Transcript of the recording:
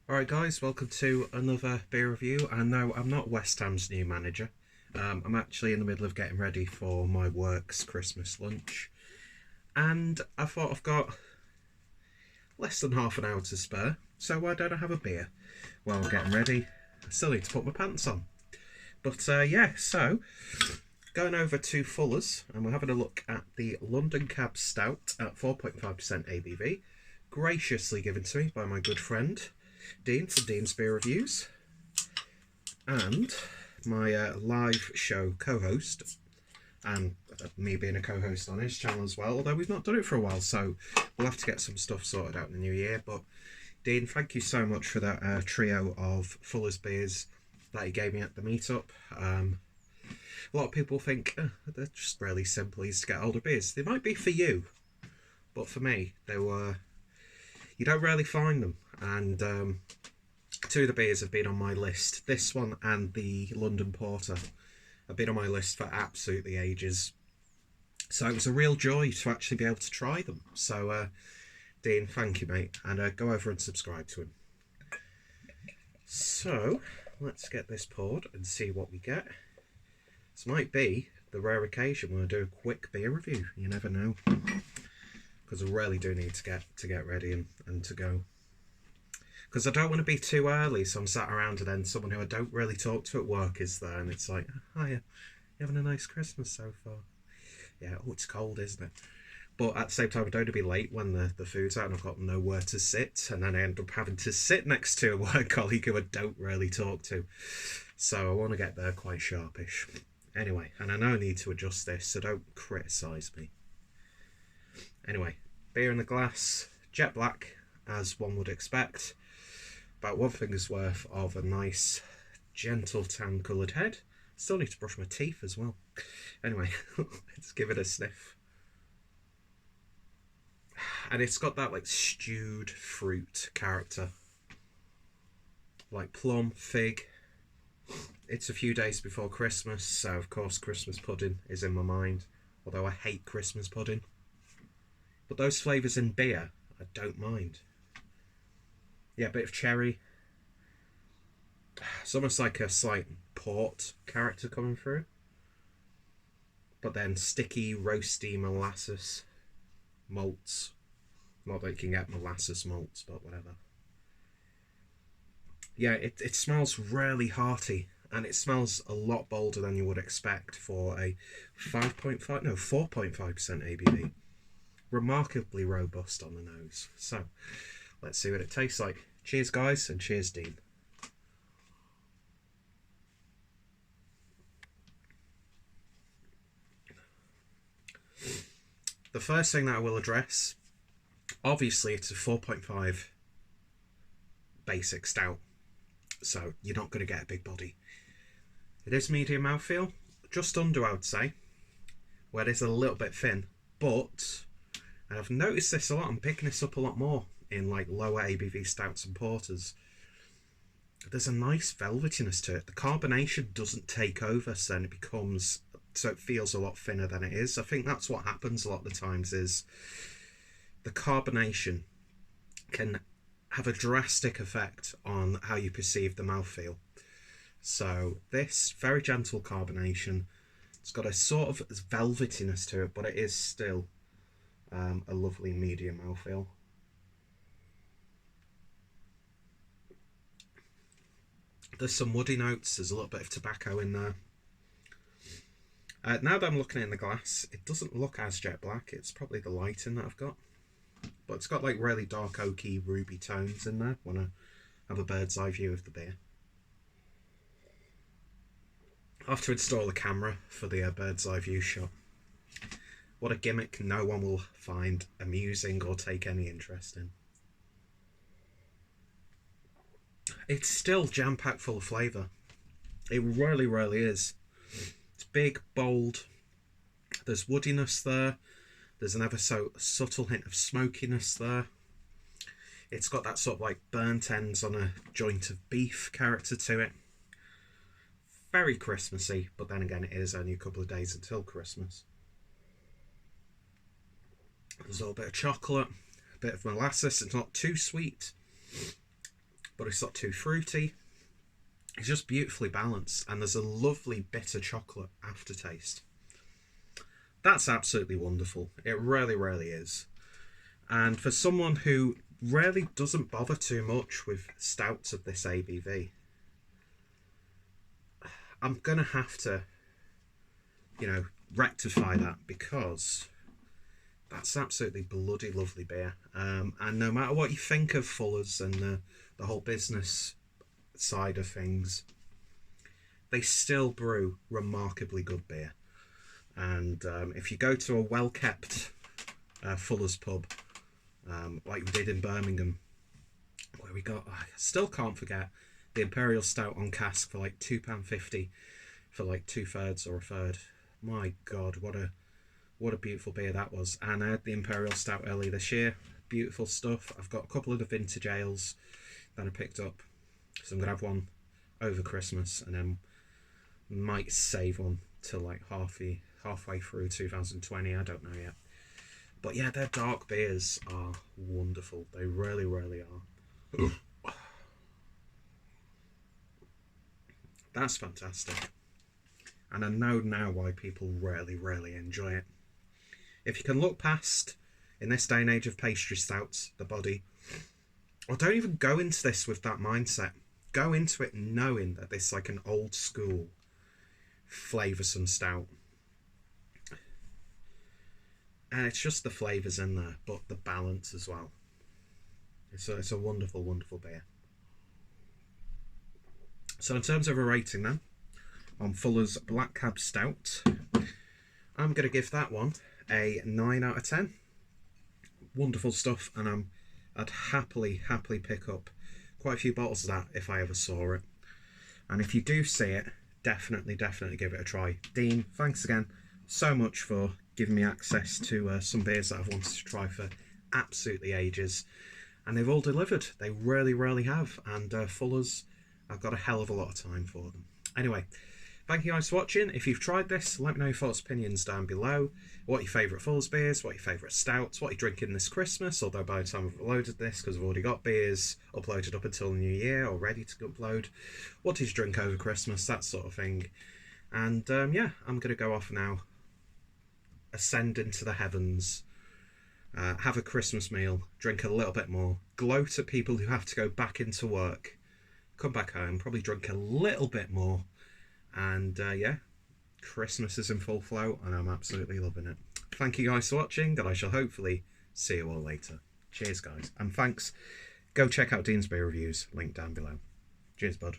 Alright guys, welcome to another beer review. And no, I'm not West Ham's new manager. I'm actually in the middle of getting ready for my work's Christmas lunch. And I thought I've got less than half an hour to spare, so why don't I have a beer while I'm getting ready? I still need to put my pants on. But yeah, so going over to Fuller's and we're having a look at the London Cab Stout at 4.5% ABV, graciously given to me by my good friend Dean from Dean's Beer Reviews, and my live show co-host, and me being a co-host on his channel as well, although we've not done it for a while, so we'll have to get some stuff sorted out in the new year. But Dean, thank you so much for that trio of Fuller's beers that he gave me at the meetup. A lot of people think they're just really simple, easy to get older beers. They might be for you, but for me, they were. You don't really find them, and two of the beers have been on my list. This one and the London Porter have been on my list for absolutely ages. So it was a real joy to actually be able to try them. So, Dean, thank you, mate, and go over and subscribe to him. So, let's get this poured and see what we get. This might be the rare occasion when I do a quick beer review. You never know, because I really do need to get ready and to go. Because I don't want to be too early, so I'm sat around and then someone who I don't really talk to at work is there, and it's like, hiya, you having a nice Christmas so far? Yeah, oh, it's cold, isn't it? But at the same time, I don't want to be late when the food's out and I've got nowhere to sit, and then I end up having to sit next to a work colleague who I don't really talk to. So I want to get there quite sharpish. Anyway, and I know I need to adjust this, so don't criticise me. Anyway, beer in the glass, jet black, as one would expect. About one finger's worth of a nice, gentle tan coloured head. Still need to brush my teeth as well. Anyway, let's give it a sniff. And it's got that like stewed fruit character. Like plum, fig. It's a few days before Christmas, so of course Christmas pudding is in my mind. Although I hate Christmas pudding. But those flavours in beer, I don't mind. Yeah, a bit of cherry. It's almost like a slight port character coming through. But then sticky, roasty molasses malts. Not that you can get molasses malts, but whatever. Yeah, it smells really hearty, and it smells a lot bolder than you would expect for a 4.5% ABV. Remarkably robust on the nose. So, let's see what it tastes like. Cheers, guys, and cheers, Dean. The first thing that I will address, obviously it's a 4.5 basic stout, so you're not going to get a big body. It is medium mouthfeel, just under I would say, where it is a little bit thin, but, and I've noticed this a lot, I'm picking this up a lot more in like lower ABV stouts and porters. There's a nice velvetiness to it. The carbonation doesn't take over, so then it becomes, so it feels a lot thinner than it is. I think that's what happens a lot of the times, is the carbonation can have a drastic effect on how you perceive the mouthfeel. So this, very gentle carbonation. It's got a sort of velvetiness to it, but it is still a lovely medium mouthfeel. There's some woody notes, there's a little bit of tobacco in there. Now that I'm looking in the glass, it doesn't look as jet black. It's probably the lighting that I've got. But it's got like really dark oaky ruby tones in there when I have a bird's eye view of the beer. I'll have to install a camera for the bird's eye view shot. What a gimmick no one will find amusing or take any interest in. It's still jam-packed full of flavour. It really, really is. It's big, bold. There's woodiness there. There's an ever so subtle hint of smokiness there. It's got that sort of like burnt ends on a joint of beef character to it. Very Christmassy, but then again it is only a couple of days until Christmas. There's a little bit of chocolate, a bit of molasses. It's not too sweet, but but it's not too fruity. It's just beautifully balanced, and there's a lovely bitter chocolate aftertaste. That's absolutely wonderful. It really, really is. And for someone who really doesn't bother too much with stouts of this ABV, I'm going to have to, you know, rectify that, because that's absolutely bloody lovely beer. And no matter what you think of Fuller's and the whole business side of things, they still brew remarkably good beer. And if you go to a well-kept Fuller's pub, like we did in Birmingham, where we got, I still can't forget, the Imperial Stout on cask for like £2.50 for like 2/3 or a third. My God, what a beautiful beer that was. And I had the Imperial Stout early this year. Beautiful stuff. I've got a couple of the vintage ales that I picked up, so I'm gonna have one over Christmas, and then might save one till like halfway through 2020. I don't know yet. But yeah, their dark beers are wonderful. They really, really are. That's fantastic. And I know now why people really, really enjoy it. If you can look past, in this day and age of pastry stouts, the body, or don't even go into this with that mindset. Go into it knowing that this is like an old school flavoursome stout. And it's just the flavours in there, but the balance as well. It's a wonderful, wonderful beer. So in terms of a rating then, on Fuller's Black Cab Stout, I'm going to give that one a 9 out of 10. Wonderful stuff, and I'd happily pick up quite a few bottles of that if I ever saw it. And if you do see it, definitely give it a try. Dean, thanks again so much for giving me access to some beers that I've wanted to try for absolutely ages, and they've all delivered. They really have. And Fuller's, I've got a hell of a lot of time for them. Anyway, thank you guys for watching. If you've tried this, let me know your thoughts, opinions down below. What your favourite Fuller's beers, what your favourite stouts, what you're drinking this Christmas, although by the time I've uploaded this, because I've already got beers uploaded up until the new year or ready to upload, what did you drink over Christmas, that sort of thing. And yeah, I'm going to go off now, ascend into the heavens, have a Christmas meal, drink a little bit more, gloat at people who have to go back into work, come back home, probably drink a little bit more, and yeah, Christmas is in full flow, and I'm absolutely loving it. Thank you guys for watching, and I shall hopefully see you all later. Cheers guys, and thanks. Go check out Dean's Beer Reviews, link down below. Cheers bud.